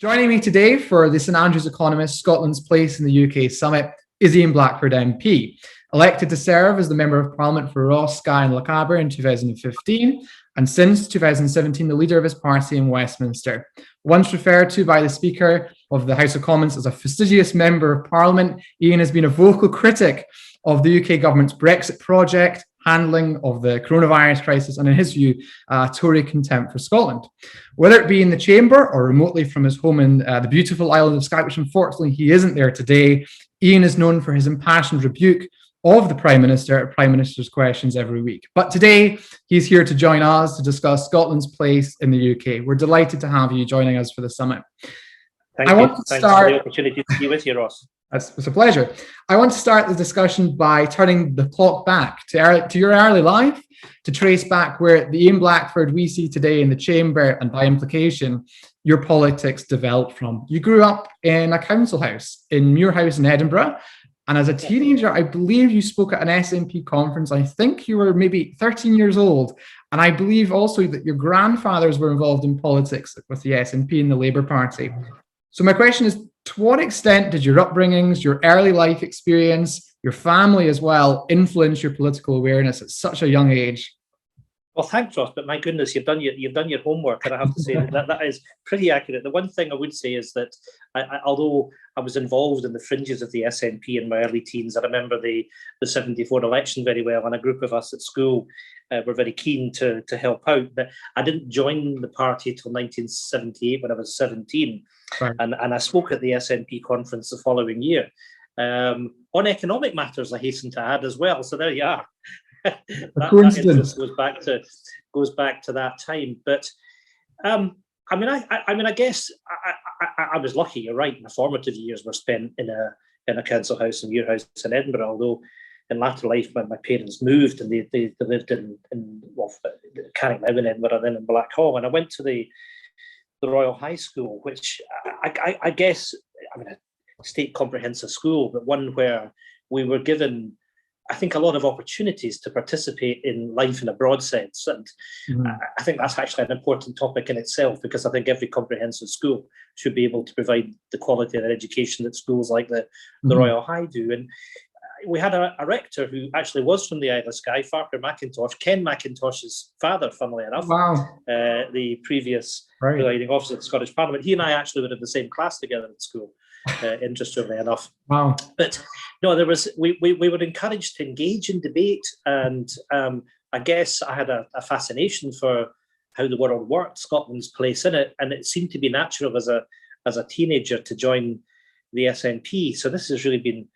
Joining me today for the St Andrews Economist, Scotland's Place in the UK Summit is Ian Blackford MP, elected to serve as the Member of Parliament for Ross, Skye and Lochaber in 2015, and since 2017 the leader of his party in Westminster. Once referred to by the Speaker of the House of Commons as a fastidious Member of Parliament, Ian has been a vocal critic of the UK government's Brexit project, handling of the coronavirus crisis, and in his view, Tory contempt for Scotland. Whether it be in the chamber or remotely from his home in the beautiful island of Skye, which unfortunately he isn't there today, Ian is known for his impassioned rebuke of the Prime Minister at Prime Minister's Questions every week. But today, he's here to join us to discuss Scotland's place in the UK. We're delighted to have you joining us for the summit. Thanks for the opportunity to be with you, Ross. It's a pleasure. I want to start the discussion by turning the clock back to your early life, to trace back where the Ian Blackford we see today in the chamber and by implication, your politics developed from. You grew up in a council house in Muirhouse in Edinburgh. And as a teenager, I believe you spoke at an SNP conference. I think you were maybe 13 years old. And I believe also that your grandfathers were involved in politics with the SNP and the Labour Party. So my question is, to what extent did your upbringings, your early life experience, your family as well, influence your political awareness at such a young age? Well, thanks, Ross, but my goodness, you've done your homework, and I have to say that is pretty accurate. The one thing I would say is that although I was involved in the fringes of the SNP in my early teens, I remember the 74 election very well, and a group of us at school were very keen to help out. But I didn't join the party until 1978 when I was 17. Right. And I spoke at the SNP conference the following year on economic matters, I hasten to add as well. So there you are. that interest goes back to that time. But I guess I was lucky. You're right. My formative years were spent in a council house in Muirhouse in Edinburgh. Although in latter life, when my parents moved and they lived in Carrickmount in Edinburgh, then in Blackhall, and I went to the Royal High School, which I guess a state comprehensive school, but one where we were given, I think, a lot of opportunities to participate in life in a broad sense. And I think that's actually an important topic in itself, because I think every comprehensive school should be able to provide the quality of education that schools like the Royal High do. And we had a rector who actually was from the Isle of Skye, Farquhar McIntosh, Ken McIntosh's father, funnily enough. Wow. The previous presiding officer of the Scottish Parliament. He and I actually were in the same class together at school, interestingly enough. Wow. But no, we were encouraged to engage in debate, and I guess I had a fascination for how the world worked, Scotland's place in it, and it seemed to be natural as a teenager to join the SNP. So this has really been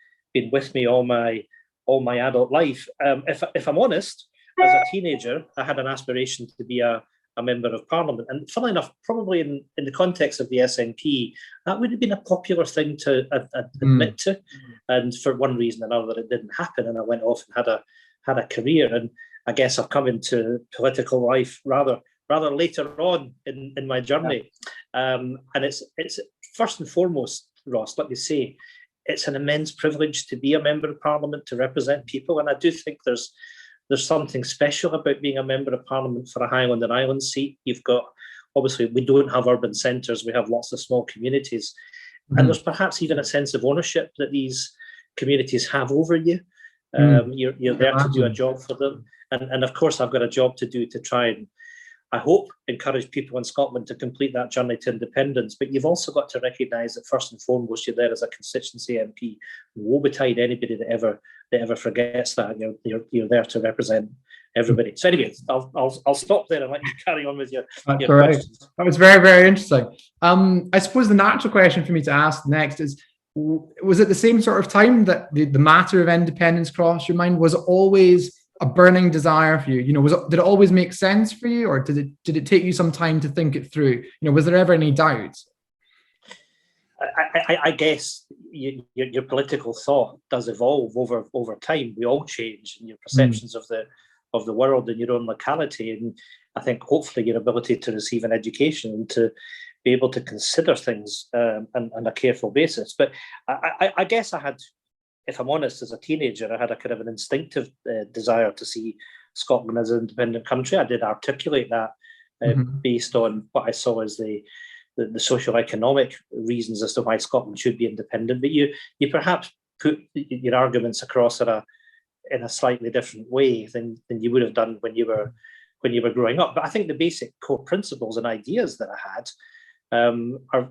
with me all my adult life. If I'm honest, as a teenager, I had an aspiration to be a member of Parliament, and funnily enough, probably in the context of the SNP, that would have been a popular thing to admit to. And for one reason or another, it didn't happen, and I went off and had a career. And I guess I've come into political life rather later on in my journey. And it's first and foremost, Ross, let me say, it's an immense privilege to be a member of Parliament, to represent people. And I do think there's something special about being a member of Parliament for a Highland and Island seat. You've got, obviously, we don't have urban centres, we have lots of small communities. And there's perhaps even a sense of ownership that these communities have over you. You're there to do a job for them. And of course, I've got a job to do to try and, I hope, encourage people in Scotland to complete that journey to independence. But you've also got to recognise that first and foremost, you're there as a constituency MP. Woe betide anybody that ever forgets that. You're there to represent everybody. So anyway, I'll stop there and let you carry on with your questions. That was very, very interesting. I suppose the natural question for me to ask next is, was it the same sort of time that the matter of independence crossed your mind? Was it always a burning desire for you? Did it always make sense for you, or did it take you some time to think it through? Was there ever any doubts? I guess your political thought does evolve over time. We all change, and your perceptions of the world in your own locality, and I think hopefully your ability to receive an education and to be able to consider things on a careful basis. But I guess I had, if I'm honest, as a teenager, I had a kind of an instinctive desire to see Scotland as an independent country. I did articulate that based on what I saw as the the socio-economic reasons as to why Scotland should be independent, but you perhaps put your arguments across in a slightly different way than you would have done when you were growing up. But I think the basic core principles and ideas that I had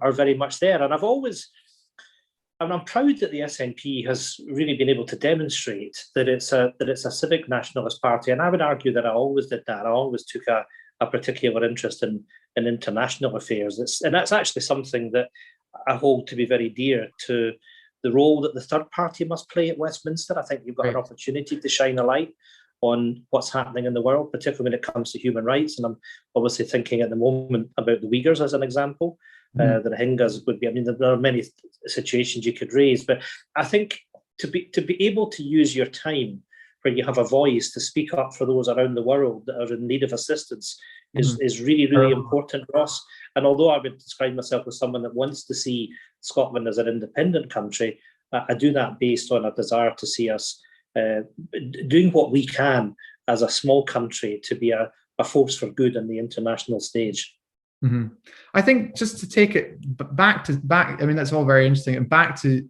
are very much there. And I'm proud that the SNP has really been able to demonstrate that it's a civic nationalist party. And I would argue that I always did that. I always took a particular interest in international affairs. And that's actually something that I hold to be very dear to the role that the third party must play at Westminster. I think you've got an opportunity to shine a light on what's happening in the world, particularly when it comes to human rights. And I'm obviously thinking at the moment about the Uyghurs as an example. The Rohingyas would be, I mean, there are many situations you could raise, but I think to be able to use your time when you have a voice to speak up for those around the world that are in need of assistance is really, really important, Ross. And although I would describe myself as someone that wants to see Scotland as an independent country, I do that based on a desire to see us doing what we can as a small country to be a force for good on the international stage. I think just to take it back, I mean, that's all very interesting. And back to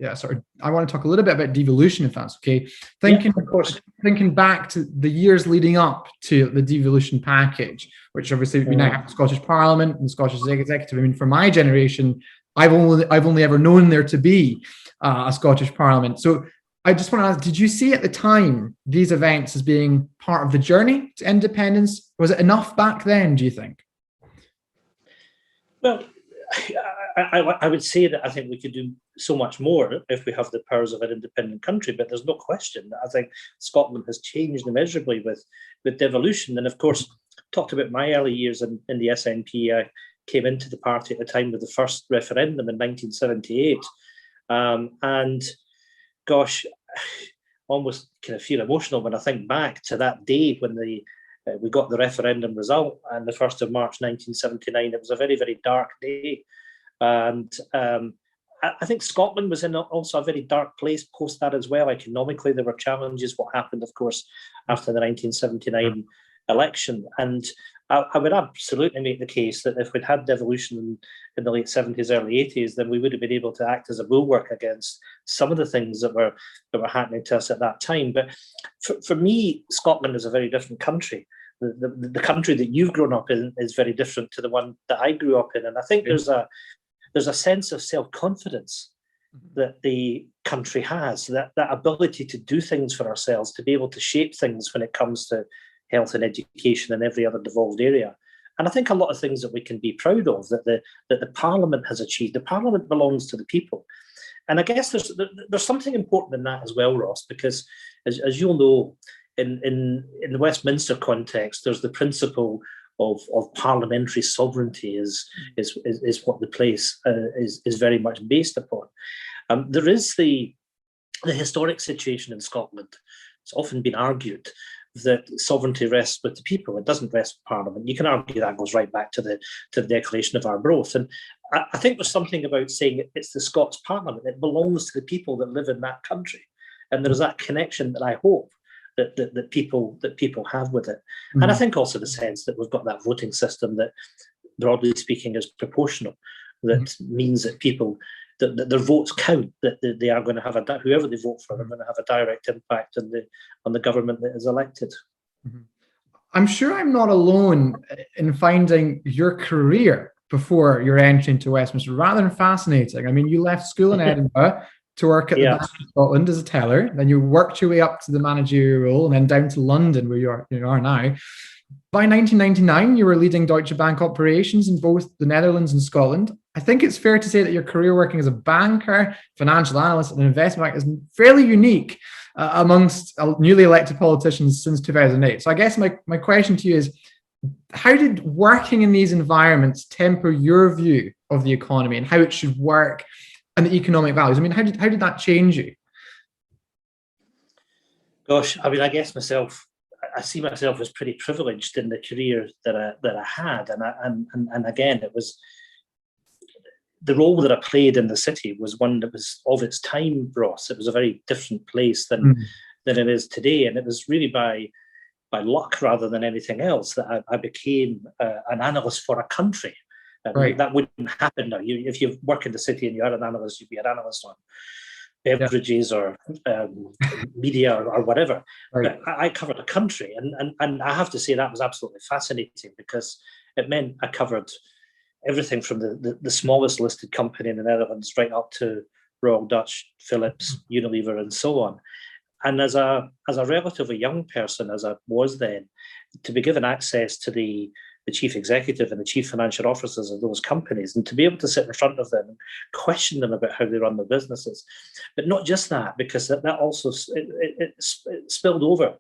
I want to talk a little bit about devolution, if that's okay. Of course. Thinking back to the years leading up to the devolution package, which obviously we now have the Scottish Parliament and the Scottish Executive. I mean, for my generation, I've only ever known there to be a Scottish Parliament. So I just want to ask, did you see at the time these events as being part of the journey to independence? Was it enough back then, do you think? Well, I would say that I think we could do so much more if we have the powers of an independent country, but there's no question that I think Scotland has changed immeasurably with devolution. And of course, talked about my early years in the SNP. I came into the party at the time of the first referendum in 1978. And gosh, almost kind of feel emotional when I think back to that day when we got the referendum result on the 1st of March 1979. It was a very, very dark day. And I think Scotland was in also a very dark place post that as well. Economically, there were challenges. What happened, of course, after the 1979 election. And I would absolutely make the case that if we'd had devolution in the late 70s, early 80s, then we would have been able to act as a bulwark against some of the things that were happening to us at that time. But for me, Scotland is a very different country. The country that you've grown up in is very different to the one that I grew up in. And I think there's a sense of self-confidence that the country has, that ability to do things for ourselves, to be able to shape things when it comes to health and education and every other devolved area. And I think a lot of things that we can be proud of that the Parliament has achieved. The Parliament belongs to the people. And I guess there's something important in that as well, Ross, because as you'll know, in the Westminster context, there's the principle of parliamentary sovereignty is what the place is very much based upon. There is the historic situation in Scotland. It's often been argued that sovereignty rests with the people. It doesn't rest with Parliament. You can argue that goes right back to the Declaration of Arbroath. And I think there's something about saying it's the Scots Parliament. It belongs to the people that live in that country. And there's that connection that I hope that people have with it. And I think also the sense that we've got that voting system that, broadly speaking, is proportional. That means that people, that their votes count, that they are going to have whoever they vote for, they're going to have a direct impact on the government that is elected. I'm sure I'm not alone in finding your career before your entry into Westminster rather fascinating. I mean, you left school in Edinburgh to work at the Bank of Scotland as a teller, then you worked your way up to the managerial role and then down to London where you are now. By 1999, you were leading Deutsche Bank operations in both the Netherlands and Scotland. I think it's fair to say that your career working as a banker, financial analyst, and investment bank is fairly unique amongst newly elected politicians since 2008. So I guess my question to you is, how did working in these environments temper your view of the economy and how it should work and the economic values? I mean, how did that change you? Gosh, I mean, I guess I see myself as pretty privileged in the career that I had, and again, it was the role that I played in the city was one that was of its time, Ross. It was a very different place than it is today, and it was really by luck rather than anything else that I became an analyst for a country. Right. That wouldn't happen now. If you work in the city and you are an analyst, you'd be an analyst on beverages or media or whatever. Right. But I covered a country, and I have to say that was absolutely fascinating, because it meant I covered everything from the smallest listed company in the Netherlands right up to Royal Dutch, Philips, Unilever, and so on. And as a relatively young person, as I was then, to be given access to the chief executive and the chief financial officers of those companies, and to be able to sit in front of them and question them about how they run their businesses. But not just that, because that also it spilled over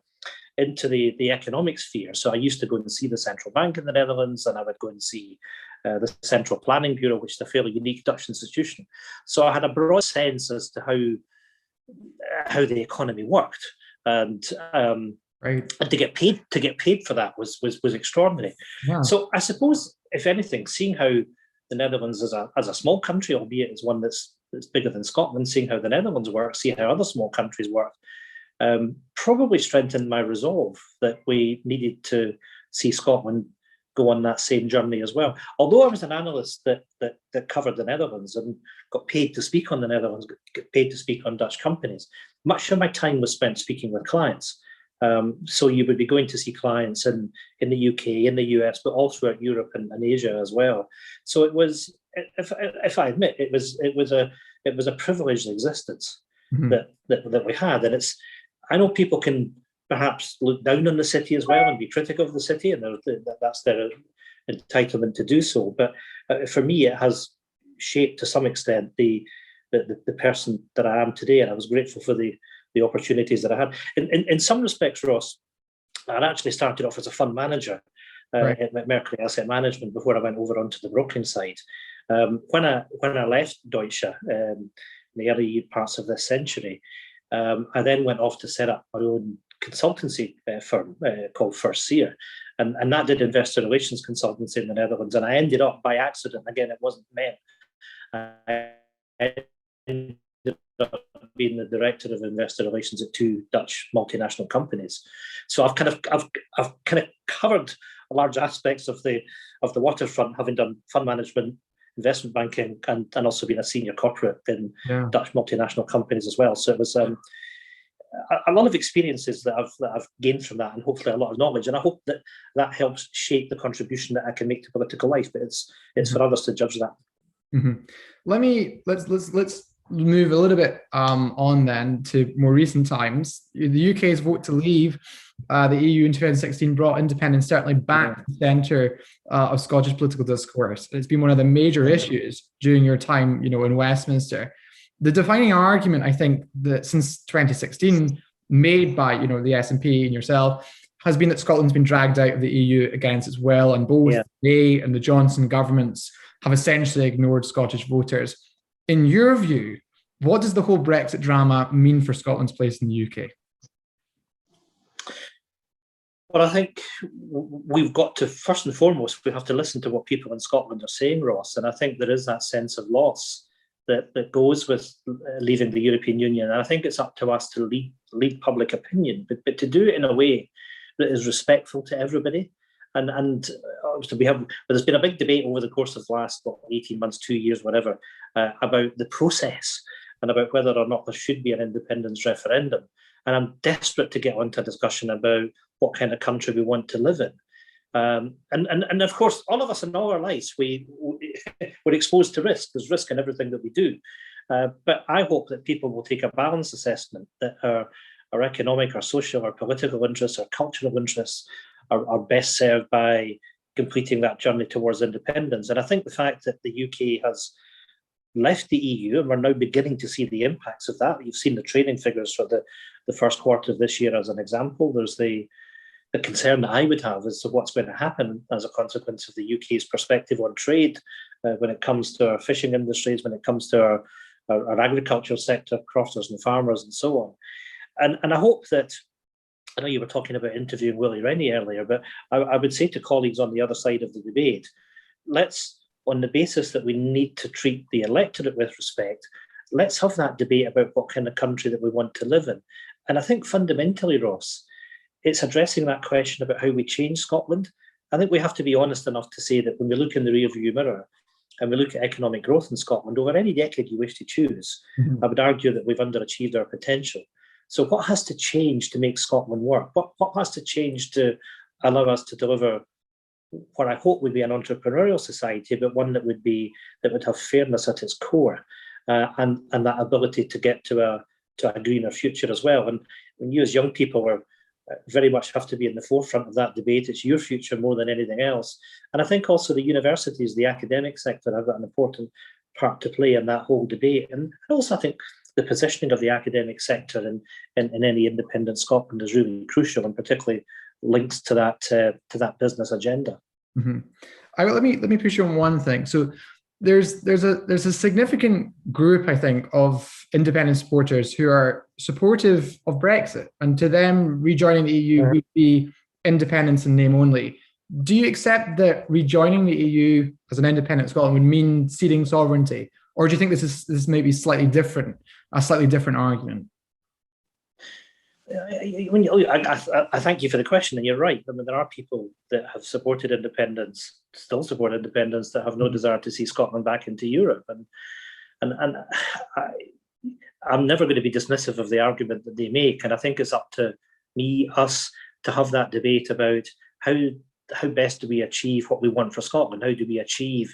into the economic sphere. So I used to go and see the central bank in the Netherlands, and I would go and see the Central Planning Bureau, which is a fairly unique Dutch institution. So I had a broad sense as to how the economy worked, and Right. and to get paid for that was extraordinary. Yeah. So I suppose, if anything, seeing how the Netherlands as a small country, albeit it's one that's bigger than Scotland, seeing how the Netherlands work, seeing how other small countries work, probably strengthened my resolve that we needed to see Scotland go on that same journey as well. Although I was an analyst that covered the Netherlands and got paid to speak on the Netherlands, got paid to speak on Dutch companies, much of my time was spent speaking with clients. So you would be going to see clients in the UK, in the US, but all throughout Europe and Asia as well. So it was, if I admit, it was a privileged existence that we had. And I know people can perhaps look down on the city as well and be critical of the city, and that's their entitlement to do so. But for me, it has shaped to some extent the person that I am today, and I was grateful for the opportunities that I had. In some respects, Ross, I actually started off as a fund manager at Mercury Asset Management before I went over onto the brokering side. When I left Deutsche in the early parts of this century, I then went off to set up my own consultancy firm called First Seer, and that did investor relations consultancy in the Netherlands. And I ended up by accident, again, it wasn't meant, I ended up being the director of investor relations at two Dutch multinational companies. So I've kind of covered large aspects of the waterfront, having done fund management, investment banking, and also been a senior corporate in Dutch multinational companies as well. So it was a lot of experiences that I've gained from that, and hopefully a lot of knowledge. And I hope that helps shape the contribution that I can make to political life. But it's for others to judge that. Let's move a little bit on then to more recent times. The UK's vote to leave the EU in 2016 brought independence certainly back to the centre of Scottish political discourse. It's been one of the major issues during your time, in Westminster. The defining argument, I think, that since 2016 made by the SNP and yourself has been that Scotland's been dragged out of the EU against its will, and both they and the Johnson governments have essentially ignored Scottish voters. In your view, what does the whole Brexit drama mean for Scotland's place in the UK? Well, I think we've got to, first and foremost, we have to listen to what people in Scotland are saying, Ross. And I think there is that sense of loss that goes with leaving the European Union. And I think it's up to us to lead public opinion, but to do it in a way that is respectful to everybody. And obviously there's been a big debate over the course of the last 18 months, 2 years, whatever, about the process and about whether or not there should be an independence referendum. And I'm desperate to get onto a discussion about what kind of country we want to live in. And of course, all of us in all our lives, we're exposed to risk. There's risk in everything that we do. But I hope that people will take a balanced assessment, that our economic, our social, our political interests, our cultural interests are best served by completing that journey towards independence. And I think the fact that the UK has left the EU, and we're now beginning to see the impacts of that. You've seen the trading figures for the first quarter of this year as an example. There's the concern that I would have as to what's going to happen as a consequence of the UK's perspective on trade when it comes to our fishing industries, when it comes to our agricultural sector, crofters and farmers and so on. And I hope that, I know you were talking about interviewing Willie Rennie earlier, but I would say to colleagues on the other side of the debate, let's, on the basis that we need to treat the electorate with respect, let's have that debate about what kind of country that we want to live in. And I think fundamentally, Ross, it's addressing that question about how we change Scotland. I think we have to be honest enough to say that when we look in the rearview mirror, and we look at economic growth in Scotland over any decade you wish to choose, I would argue that we've underachieved our potential. So what has to change to make Scotland work? What has to change to allow us to deliver what I hope would be an entrepreneurial society, but one that would have fairness at its core, and that ability to get to a greener future as well. And when you as young people are very much have to be in the forefront of that debate. It's your future more than anything else. And I think also the universities, the academic sector, have got an important part to play in that whole debate. And also I think the positioning of the academic sector in any independent Scotland is really crucial, and particularly links to that business agenda. Mm-hmm. Let me push you on one thing. So there's a significant group, I think, of independent supporters who are supportive of Brexit, and to them rejoining the EU would be independence in name only. Do you accept that rejoining the EU as an independent Scotland would mean ceding sovereignty, or do you think this may be slightly different, a slightly different argument? I thank you for the question, and you're right. I mean, there are people that have supported independence, still support independence, that have no desire to see Scotland back into Europe. And I'm never going to be dismissive of the argument that they make. And I think it's up to us, to have that debate about how best do we achieve what we want for Scotland? How do we achieve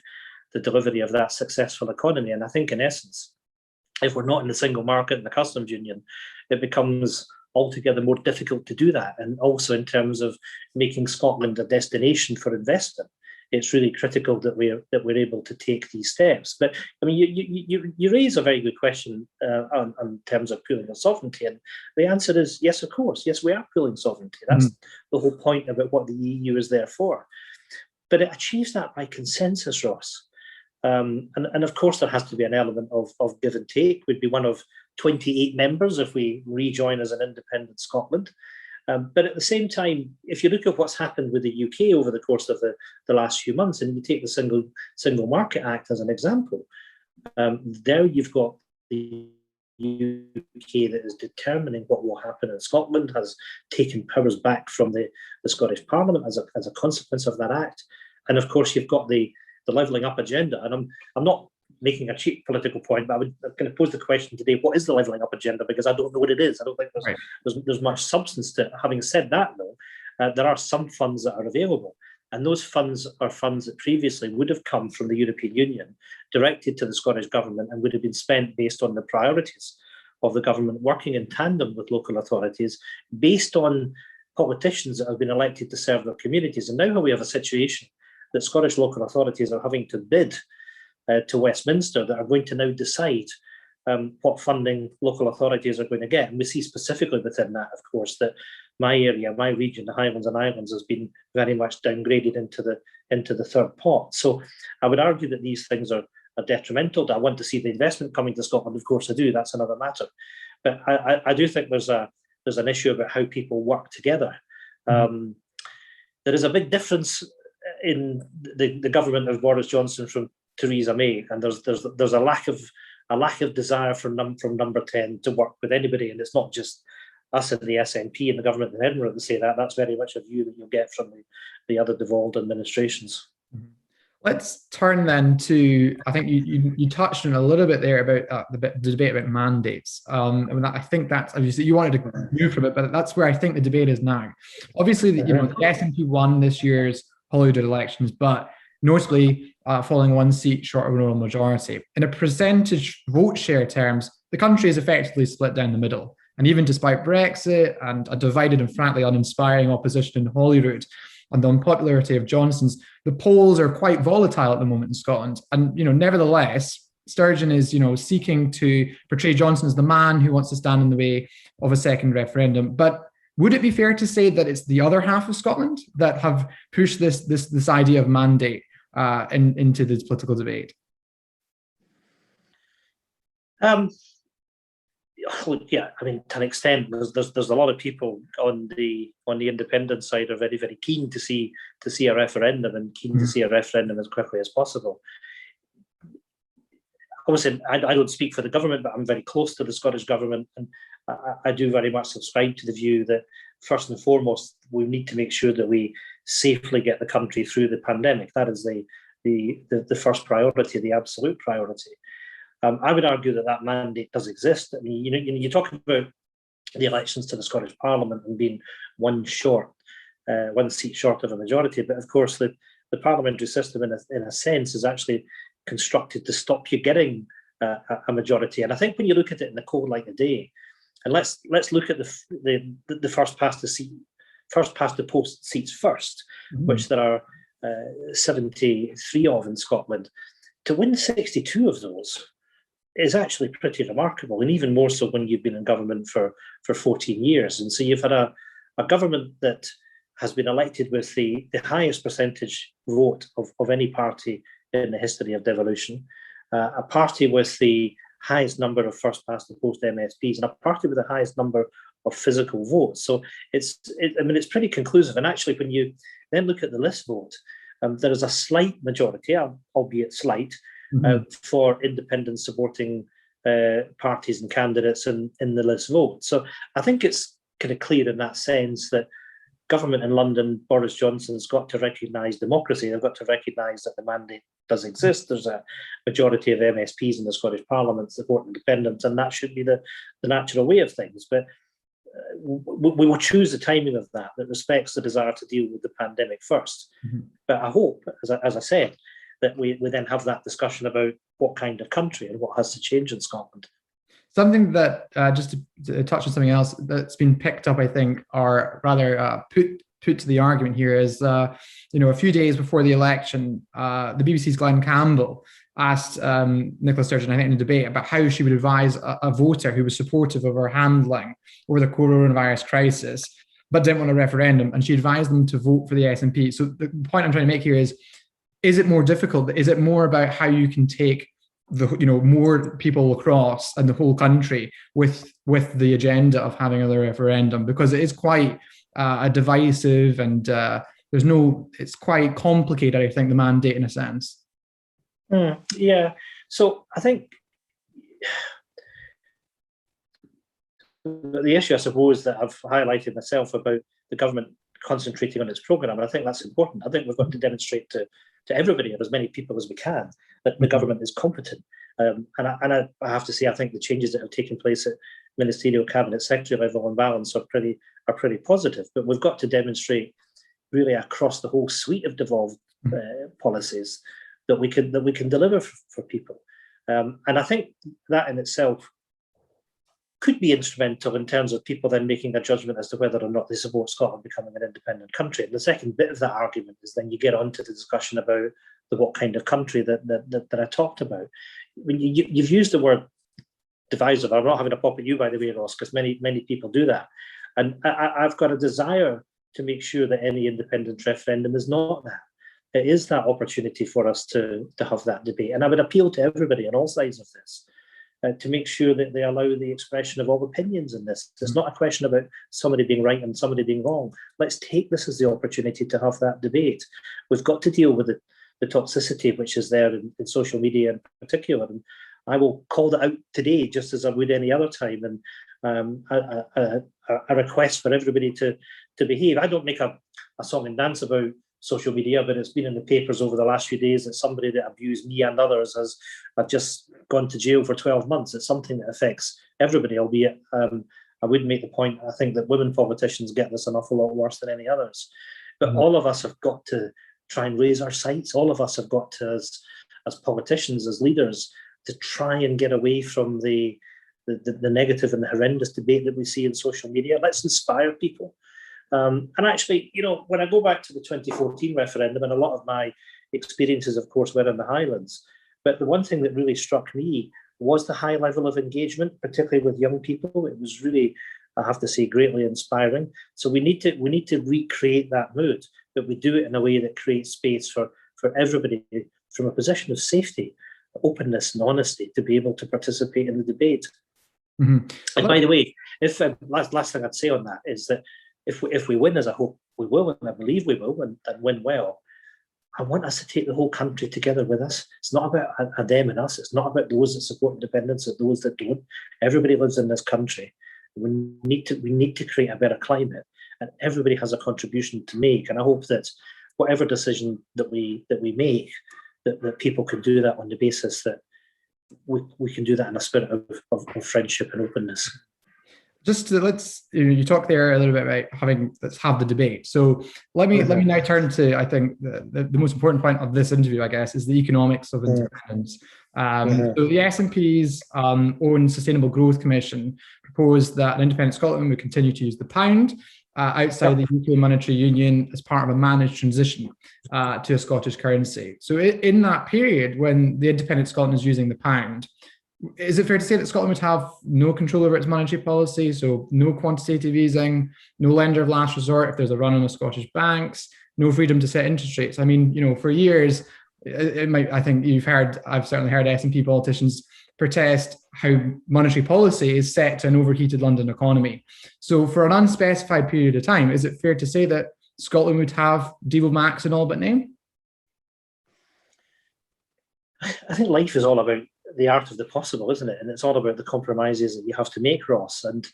the delivery of that successful economy? And I think, in essence, if we're not in the single market and the customs union, it becomes altogether more difficult to do that. And also in terms of making Scotland a destination for investment, it's really critical that we're able to take these steps. But I mean, you raise a very good question on terms of pooling of sovereignty, and the answer is yes, of course. Yes, we are pooling sovereignty. That's the whole point about what the EU is there for. But it achieves that by consensus, Ross. And of course, there has to be an element of give and take. We'd be one of 28 members if we rejoin as an independent Scotland. But at the same time, if you look at what's happened with the UK over the course of the last few months, and you take the Single Market Act as an example, there you've got the UK that is determining what will happen in Scotland, has taken powers back from the Scottish Parliament as a consequence of that act. And of course, you've got the levelling up agenda. And I'm not making a cheap political point, but I'm going to pose the question today: what is the levelling up agenda? Because I don't know what it is. I don't think there's much substance to it. Having said that, though, there are some funds that are available, and those funds are funds that previously would have come from the European Union, directed to the Scottish Government, and would have been spent based on the priorities of the government, working in tandem with local authorities, based on politicians that have been elected to serve their communities. And now we have a situation that Scottish local authorities are having to bid to Westminster, that are going to now decide what funding local authorities are going to get. And we see specifically within that, of course, that my area, my region, the Highlands and Islands, has been very much downgraded into the third pot. So I would argue that these things are detrimental. I want to see the investment coming to Scotland. Of course I do. That's another matter. But I do think there's an issue about how people work together. There is a big difference in the government of Boris Johnson from Theresa May, and there's a lack of desire from Number 10 to work with anybody, and it's not just us in the SNP and the government in Edinburgh that say that. That's very much a view that you'll get from the other devolved administrations. Let's turn then to, I think you touched on a little bit there about the debate about mandates. I think that's, obviously you wanted to move from it, but that's where I think the debate is now. Obviously, the SNP won this year's Holyrood elections, but notably falling one seat short of a rural majority. In a percentage vote share terms, the country is effectively split down the middle. And even despite Brexit and a divided and frankly uninspiring opposition in Holyrood and the unpopularity of Johnson's, the polls are quite volatile at the moment in Scotland. And nevertheless, Sturgeon is seeking to portray Johnson as the man who wants to stand in the way of a second referendum. But would it be fair to say that it's the other half of Scotland that have pushed this idea of mandate into this political debate? Yeah, I mean, to an extent, there's a lot of people on the independent side are very, very keen to see a referendum, and keen to see a referendum as quickly as possible. Obviously, I don't speak for the government, but I'm very close to the Scottish government, and I do very much subscribe to the view that first and foremost we need to make sure that we safely get the country through the pandemic. That is the first priority, the absolute priority. I would argue that mandate does exist. I mean, you talk about the elections to the Scottish Parliament and being one seat short of a majority, but of course the parliamentary system, in a sense, is actually constructed to stop you getting a majority. And I think when you look at it in the cold light of day, and let's look at the first past the post seats first, which there are 73 of in Scotland. To win 62 of those is actually pretty remarkable, and even more so when you've been in government for 14 years. And so you've had a government that has been elected with the highest percentage vote of any party in the history of devolution, a party with the highest number of first past the post MSPs, and a party with the highest number of physical votes. So it's pretty conclusive. And actually, when you then look at the list vote, there is a slight majority, albeit slight, for independent supporting parties and candidates in the list vote. So I think it's kind of clear in that sense that government in London, Boris Johnson's got to recognise democracy. They've got to recognise that the mandate does exist. There's a majority of MSPs in the Scottish Parliament support independence, and that should be the natural way of things. But we will choose the timing of that respects the desire to deal with the pandemic first. But I hope, as I said, that we then have that discussion about what kind of country and what has to change in Scotland. Something that, just to touch on something else that's been picked up, I think, or rather put to the argument here is, a few days before the election, the BBC's Glenn Campbell asked Nicola Sturgeon, I think, in a debate about how she would advise a voter who was supportive of her handling over the coronavirus crisis, but didn't want a referendum, and she advised them to vote for the SNP. So the point I'm trying to make here is it more difficult? Is it more about how you can take more people across and the whole country with the agenda of having another referendum? Because it is quite a divisive and it's quite complicated, I think, the mandate in a sense. Yeah. So I think the issue, I suppose, that I've highlighted myself about the government concentrating on its programme, and I think that's important. I think we've got to demonstrate to everybody, or as many people as we can, that the government is competent. And I have to say, I think the changes that have taken place at ministerial cabinet secretary level on balance are pretty positive. But we've got to demonstrate really across the whole suite of devolved policies that we can deliver for people. And I think that in itself could be instrumental in terms of people then making a judgment as to whether or not they support Scotland becoming an independent country. And the second bit of that argument is then you get onto the discussion about what kind of country that I talked about. When you've used the word divisive, I'm not having a pop at you, by the way, Ross, because many people do that. And I've got a desire to make sure that any independent referendum is not that. It is that opportunity for us to have that debate. And I would appeal to everybody on all sides of this to make sure that they allow the expression of all opinions in this. It's not a question about somebody being right and somebody being wrong. Let's take this as the opportunity to have that debate. We've got to deal with the toxicity which is there in social media in particular. And I will call that out today, just as I would any other time. And a request for everybody to behave. I don't make a song and dance about social media, but it's been in the papers over the last few days that somebody that abused me and others has just gone to jail for 12 months. It's something that affects everybody, albeit I would make the point, I think, that women politicians get this an awful lot worse than any others. But all of us have got to try and raise our sights. All of us have got to, as politicians, as leaders, to try and get away from the negative and the horrendous debate that we see in social media. Let's inspire people. And actually, when I go back to the 2014 referendum, and a lot of my experiences, of course, were in the Highlands, but the one thing that really struck me was the high level of engagement, particularly with young people. It was really, I have to say, greatly inspiring. So we need to recreate that mood, but we do it in a way that creates space for everybody from a position of safety, openness and honesty to be able to participate in the debate. And by the way, if last thing I'd say on that is that if we win, as I hope we will, and I believe we will, and win well, I want us to take the whole country together with us. It's not about a them and us. It's not about those that support independence or those that don't. Everybody lives in this country. We need to create a better climate, and everybody has a contribution to make. And I hope that whatever decision that we make, that people can do that on the basis that we can do that in a spirit of friendship and openness. Just to, you talk there a little bit about let's have the debate. So let me now turn to, I think the most important point of this interview, I guess, is the economics of independence. So the SNP's own Sustainable Growth Commission proposed that an independent Scotland would continue to use the pound outside the UK monetary union as part of a managed transition to a Scottish currency. So in that period when the independent Scotland is using the pound, is it fair to say that Scotland would have no control over its monetary policy? So no quantitative easing, no lender of last resort if there's a run on the Scottish banks, no freedom to set interest rates. I mean, for years, I think I've certainly heard SNP politicians protest how monetary policy is set to an overheated London economy. So for an unspecified period of time, is it fair to say that Scotland would have devolve max in all but name? I think life is all about the art of the possible, isn't it? And it's all about the compromises that you have to make, Ross. And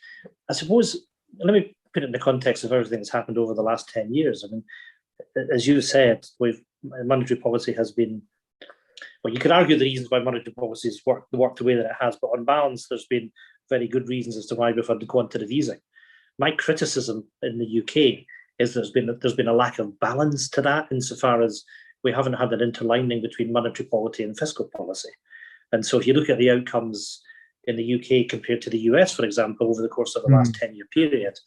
I suppose, let me put it in the context of everything that's happened over the last 10 years. I mean, as you said, monetary policy has been, well, you could argue the reasons why monetary policy has worked the way that it has, but on balance, there's been very good reasons as to why we've had the quantitative easing. My criticism in the UK is there's been a lack of balance to that, insofar as we haven't had an interlining between monetary policy and fiscal policy. And so if you look at the outcomes in the UK compared to the US, for example, over the course of the last 10-year period,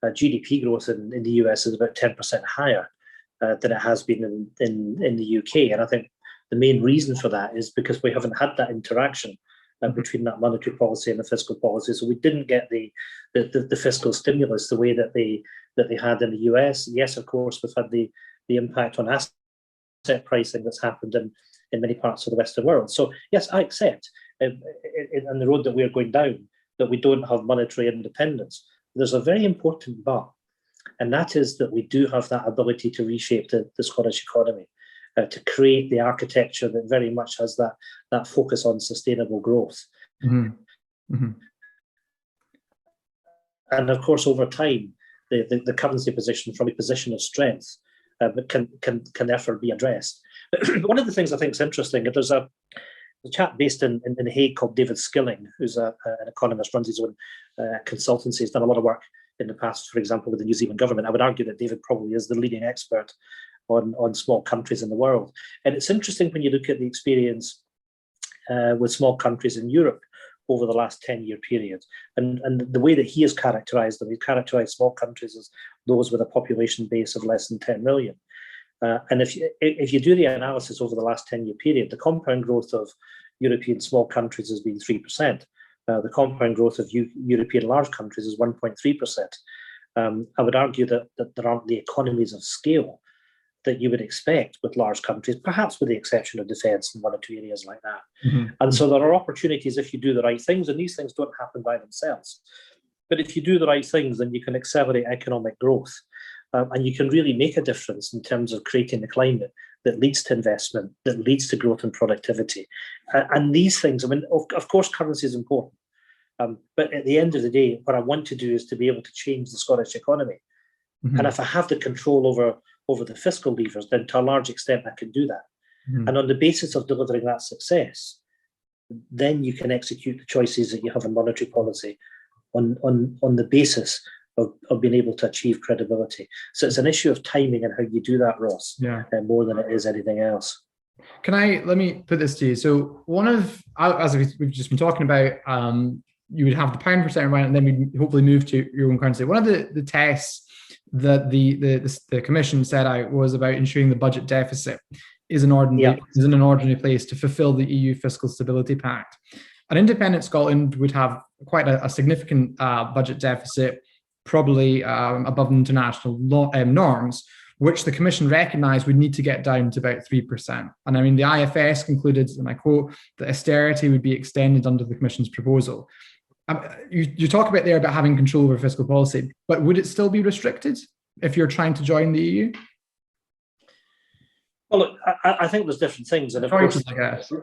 GDP growth in the US is about 10% higher than it has been in the UK. And I think the main reason for that is because we haven't had that interaction between that monetary policy and the fiscal policy. So we didn't get the fiscal stimulus the way that they had in the US. Yes, of course, we've had the impact on asset pricing that's happened in many parts of the Western world. So yes, I accept on the road that we're going down that we don't have monetary independence. There's a very important but, and that is that we do have that ability to reshape the Scottish economy, to create the architecture that very much has that focus on sustainable growth. And of course, over time, the currency position from a position of strength can therefore be addressed. But one of the things I think is interesting, there's a chap based in The Hague called David Skilling, who's an economist, runs his own consultancy. He's done a lot of work in the past, for example, with the New Zealand government. I would argue that David probably is the leading expert on small countries in the world. And it's interesting when you look at the experience with small countries in Europe over the last 10-year period. And the way that he has characterized them, he's characterized small countries as those with a population base of less than 10 million. And if you do the analysis over the last 10-year period, the compound growth of European small countries has been 3%. The compound growth of European large countries is 1.3%. I would argue that there aren't the economies of scale that you would expect with large countries, perhaps with the exception of defence and one or two areas like that. And so there are opportunities if you do the right things, and these things don't happen by themselves. But if you do the right things, then you can accelerate economic growth. And you can really make a difference in terms of creating the climate that leads to investment, that leads to growth and productivity. And these things, I mean, of course, currency is important. But at the end of the day, what I want to do is to be able to change the Scottish economy. And if I have the control over the fiscal levers, then to a large extent, I can do that. And on the basis of delivering that success, then you can execute the choices that you have in monetary policy on the basis of being able to achieve credibility. So it's an issue of timing and how you do that, Ross, more than it is anything else. Let me put this to you. So as we've just been talking about, you would have the pound percent right, and then we'd hopefully move to your own currency. One of the tests that the commission set out was about ensuring the budget deficit is in an ordinary place to fulfil the EU Fiscal Stability Pact. An independent Scotland would have quite a significant budget deficit, probably above international norms, which the Commission recognised would need to get down to about 3%. And I mean, the IFS concluded, and I quote, that austerity would be extended under the Commission's proposal. You talk about there about having control over fiscal policy, but would it still be restricted if you're trying to join the EU? Well, look, I think there's different things, and of course,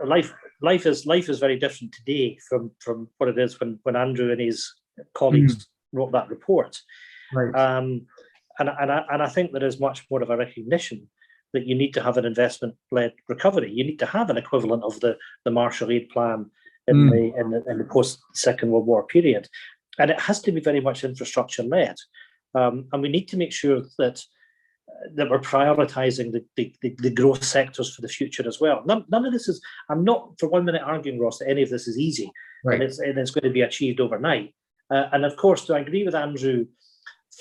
life is very different today from what it is when Andrew and his colleagues wrote that report. Right. And I think there is much more of a recognition that you need to have an investment-led recovery. You need to have an equivalent of the Marshall Aid Plan in the post-Second World War period. And it has to be very much infrastructure-led. And we need to make sure that we're prioritising the growth sectors for the future as well. None of this is, I'm not for 1 minute arguing, Ross, that any of this is easy, and it's going to be achieved overnight. And of course, do I agree with Andrew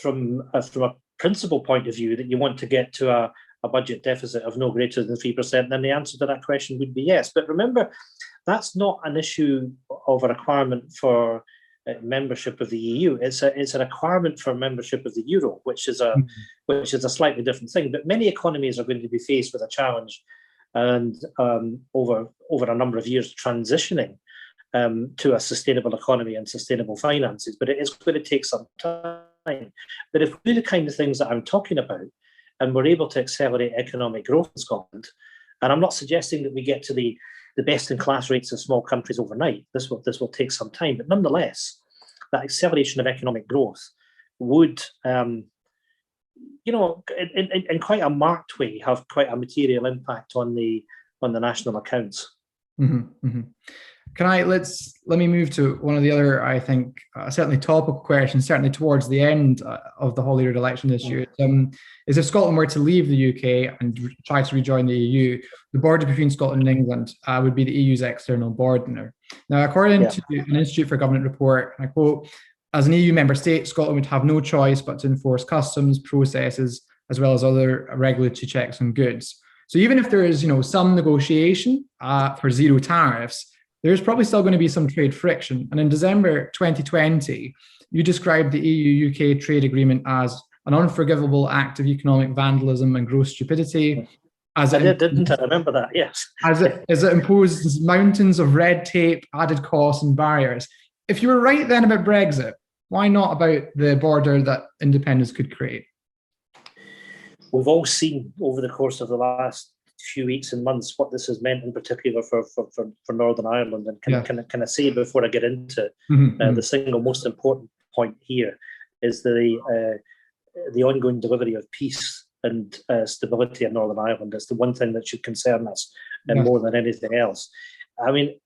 from a principal point of view that you want to get to a budget deficit of no greater than 3%, then the answer to that question would be yes. But remember, that's not an issue of a requirement for membership of the EU. It's a requirement for membership of the euro, which is a slightly different thing. But many economies are going to be faced with a challenge, and over a number of years transitioning to a sustainable economy and sustainable finances. But it is going to take some time. But if we do the kind of things that I'm talking about, and we're able to accelerate economic growth in Scotland, and I'm not suggesting that we get to the best-in-class rates of small countries overnight. This will take some time, but nonetheless, that acceleration of economic growth would, in quite a marked way, have quite a material impact on the national accounts. Mm-hmm, mm-hmm. Let me move to one of the other, I think, certainly topical questions, certainly towards the end of the Holyrood election this year. Is if Scotland were to leave the UK and try to rejoin the EU, the border between Scotland and England would be the EU's external border. Now, according to an Institute for Government report, and I quote, as an EU member state, Scotland would have no choice but to enforce customs processes as well as other regulatory checks on goods. So even if there is, some negotiation for zero tariffs, there's probably still going to be some trade friction. And in December 2020, you described the EU-UK trade agreement as an unforgivable act of economic vandalism and gross stupidity. Didn't I remember that? Yes. As it imposes mountains of red tape, added costs and barriers. If you were right then about Brexit, why not about the border that independence could create? We've all seen over the course of the last few weeks and months what this has meant in particular for Northern Ireland. And can I say before I get into the single most important point here is the ongoing delivery of peace and stability in Northern Ireland. It's the one thing that should concern us more than anything else. I mean,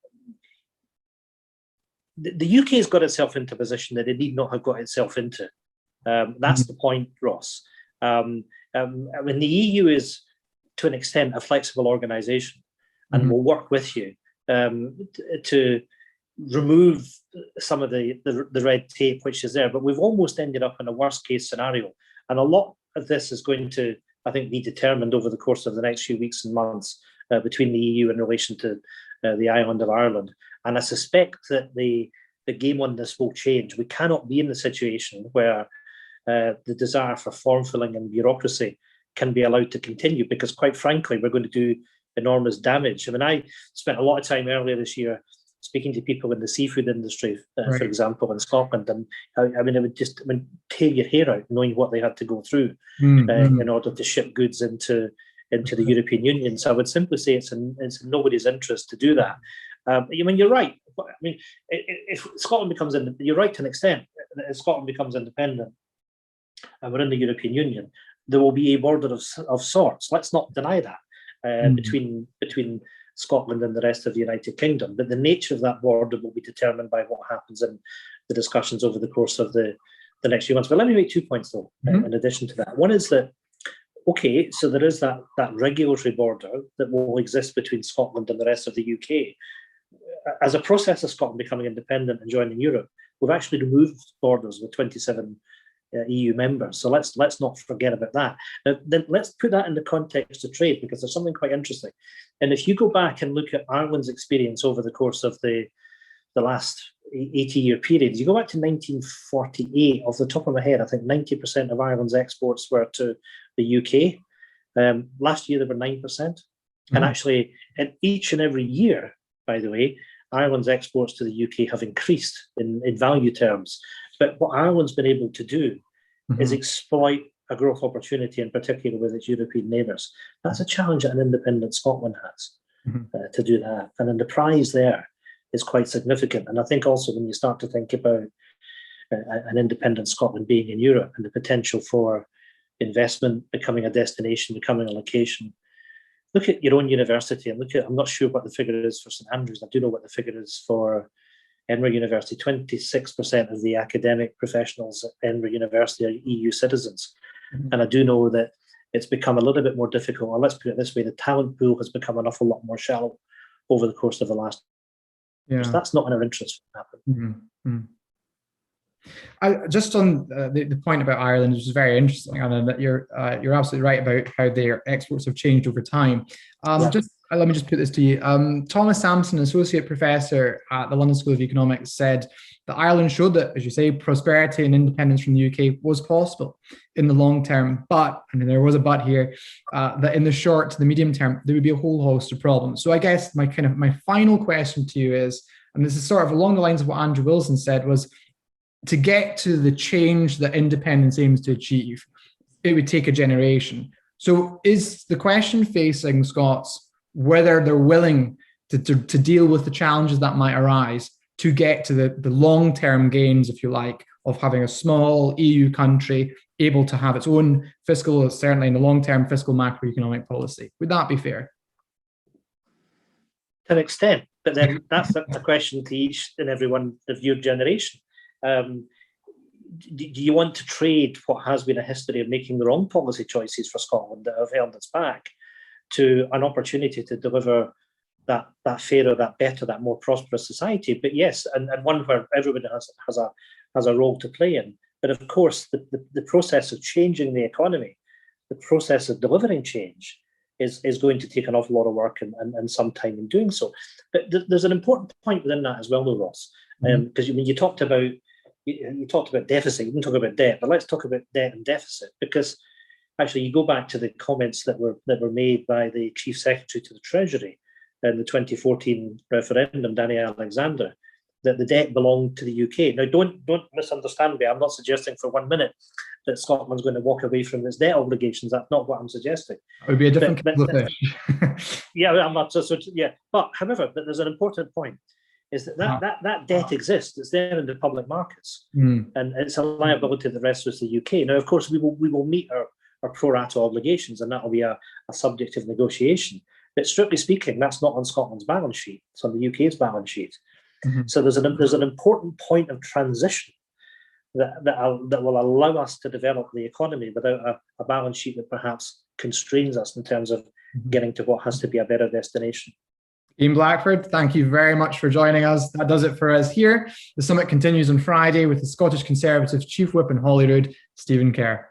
the UK has got itself into a position that it need not have got itself into. That's the point, Ross. I mean, the EU is, to an extent, a flexible organisation, and will work with you to remove some of the red tape which is there. But we've almost ended up in a worst case scenario, and a lot of this is going to, I think, be determined over the course of the next few weeks and months between the EU in relation to the island of Ireland. And I suspect that the game on this will change. We cannot be in the situation where the desire for form filling and bureaucracy can be allowed to continue, because quite frankly, we're going to do enormous damage. I mean, I spent a lot of time earlier this year speaking to people in the seafood industry, for example, in Scotland. And I mean, it would just tear your hair out knowing what they had to go through in order to ship goods into the European Union. So I would simply say it's in nobody's interest to do that. I mean, you're right. I mean, if Scotland becomes you're right to an extent. If Scotland becomes independent and we're in the European Union, there will be a border of sorts. Let's not deny that between Scotland and the rest of the United Kingdom. But the nature of that border will be determined by what happens in the discussions over the course of the next few months. But let me make 2 points, though, in addition to that. One is that, okay, so there is that regulatory border that will exist between Scotland and the rest of the UK. As a process of Scotland becoming independent and joining Europe, we've actually removed borders with 27 EU members. So let's not forget about that. Now, then let's put that in the context of trade, because there's something quite interesting. And if you go back and look at Ireland's experience over the course of the last 80-year period, you go back to 1948, off the top of my head, I think 90% of Ireland's exports were to the UK. Last year, they were 9%. And actually, in each and every year, by the way, Ireland's exports to the UK have increased in value terms. But what Ireland's been able to do is exploit a growth opportunity, in particular with its European neighbours. That's a challenge that an independent Scotland has to do that. And then the prize there is quite significant. And I think also when you start to think about an independent Scotland being in Europe and the potential for investment becoming a destination, becoming a location look at your own university and look at, I'm not sure what the figure is for St Andrews. I do know what the figure is for Edinburgh University. 26% of the academic professionals at Edinburgh University are EU citizens. And I do know that it's become a little bit more difficult. Or let's put it this way, the talent pool has become an awful lot more shallow over the course of the last years. That's not in our interest to happen. Just on the point about Ireland, which is very interesting, and that you're absolutely right about how their exports have changed over time. Let me just put this to you. Thomas Sampson, associate professor at the London School of Economics, said that Ireland showed that, as you say, prosperity and independence from the UK was possible in the long term, but, and there was a but here, that in the short to the medium term there would be a whole host of problems. So I guess my final question to you is, and this is sort of along the lines of what Andrew Wilson said, was, to get to the change that independence aims to achieve, it would take a generation. So is the question facing Scots whether they're willing to deal with the challenges that might arise to get to the long-term gains, if you like, of having a small EU country able to have its own fiscal, certainly in the long-term fiscal macroeconomic policy? Would that be fair? To an extent, but then that's a question to each and every one of your generation. Do you want to trade what has been a history of making the wrong policy choices for Scotland that have held us back to an opportunity to deliver that fairer, that better, that more prosperous society? But yes, and one where everybody has a role to play in. But of course, the process of changing the economy, the process of delivering change is going to take an awful lot of work and some time in doing so. But there's an important point within that as well, though, Ross, because when you talked about deficit, you didn't talk about debt, but let's talk about debt and deficit, because actually you go back to the comments that were made by the Chief Secretary to the Treasury in the 2014 referendum, Danny Alexander, that the debt belonged to the UK. Now, don't misunderstand me. I'm not suggesting for 1 minute that Scotland's going to walk away from its debt obligations. That's not what I'm suggesting. It would be a different kettle of fish. Yeah, I'm not. Yeah, but however, there's an important point. Is that debt exists? It's there in the public markets, and it's a liability of the rest of the UK. Now, of course, we will meet our pro rata obligations, and that will be a subject of negotiation. But strictly speaking, that's not on Scotland's balance sheet; it's on the UK's balance sheet. So there's an important point of transition that will allow us to develop the economy without a balance sheet that perhaps constrains us in terms of getting to what has to be a better destination. Ian Blackford, thank you very much for joining us. That does it for us here. The summit continues on Friday with the Scottish Conservative Chief Whip in Holyrood, Stephen Kerr.